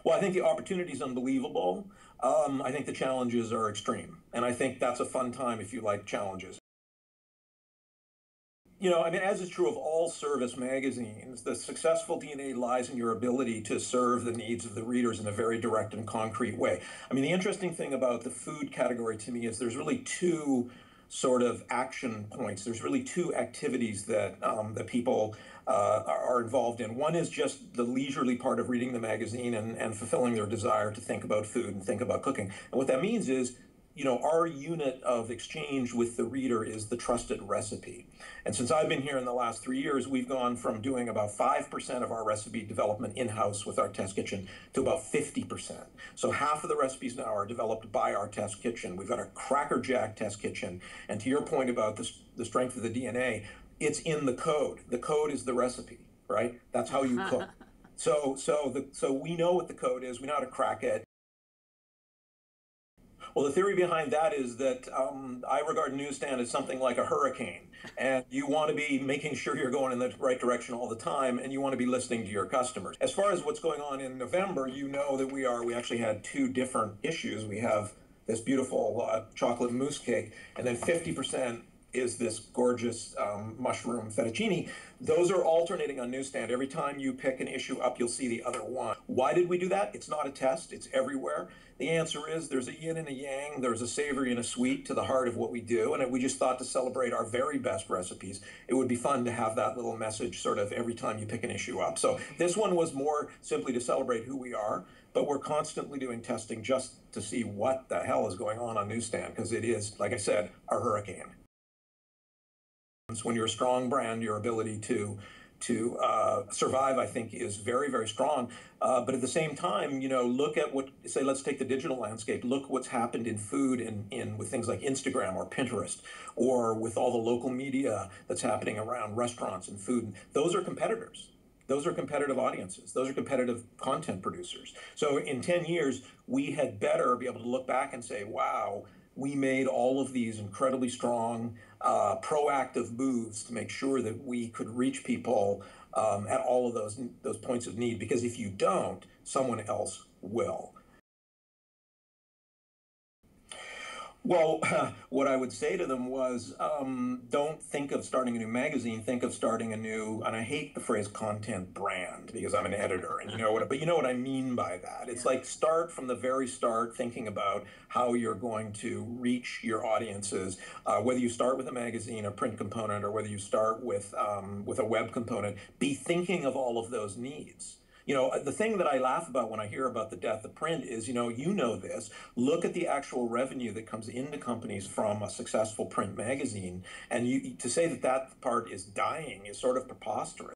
Well, I think the opportunity is unbelievable. I think the challenges are extreme. And I think that's a fun time if you like challenges. I mean, as is true of all service magazines, the successful DNA lies in your ability to serve the needs of the readers in a very direct and concrete way. I mean, the interesting thing about the food category to me is there's really two sort of action points. There's really two activities that people are involved in. One is just the leisurely part of reading the magazine and fulfilling their desire to think about food and think about cooking. And what that means is, our unit of exchange with the reader is the trusted recipe. And since I've been here in the last 3 years, we've gone from doing about 5% of our recipe development in-house with our test kitchen to about 50%. So half of the recipes now are developed by our test kitchen. We've got a crackerjack test kitchen. And to your point about the strength of the DNA, it's in the code. The code is the recipe, right? That's how you cook. So we know what the code is. We know how to crack it. Well, the theory behind that is that I regard newsstand as something like a hurricane, and you want to be making sure you're going in the right direction all the time, and you want to be listening to your customers. As far as what's going on in November, you know that we actually had two different issues. We have this beautiful chocolate mousse cake, and then 50% is this gorgeous mushroom fettuccine. Those are alternating on newsstand. Every time you pick an issue up, you'll see the other one. Why did we do that? It's not a test. It's everywhere. The answer is there's a yin and a yang. There's a savory and a sweet to the heart of what we do. And we just thought to celebrate our very best recipes, it would be fun to have that little message sort of every time you pick an issue up. So this one was more simply to celebrate who we are, but we're constantly doing testing just to see what the hell is going on newsstand, because it is, like I said, a hurricane. When you're a strong brand, your ability to survive, I think, is very, very strong. But at the same time, look at let's take the digital landscape. Look what's happened in food with things like Instagram or Pinterest, or with all the local media that's happening around restaurants and food. Those are competitors. Those are competitive audiences. Those are competitive content producers. So in 10 years, we had better be able to look back and say, wow, we made all of these incredibly strong, proactive moves to make sure that we could reach people at all of those points of need. Because if you don't, someone else will. Well, what I would say to them was, don't think of starting a new magazine. Think of starting a new, and I hate the phrase content brand because I'm an editor, and but you know what I mean by that. It's like start from the very start, thinking about how you're going to reach your audiences. Whether you start with a magazine, a print component, or whether you start with a web component, be thinking of all of those needs. The thing that I laugh about when I hear about the death of print is, this. Look at the actual revenue that comes into companies from a successful print magazine. And to say that part is dying is sort of preposterous.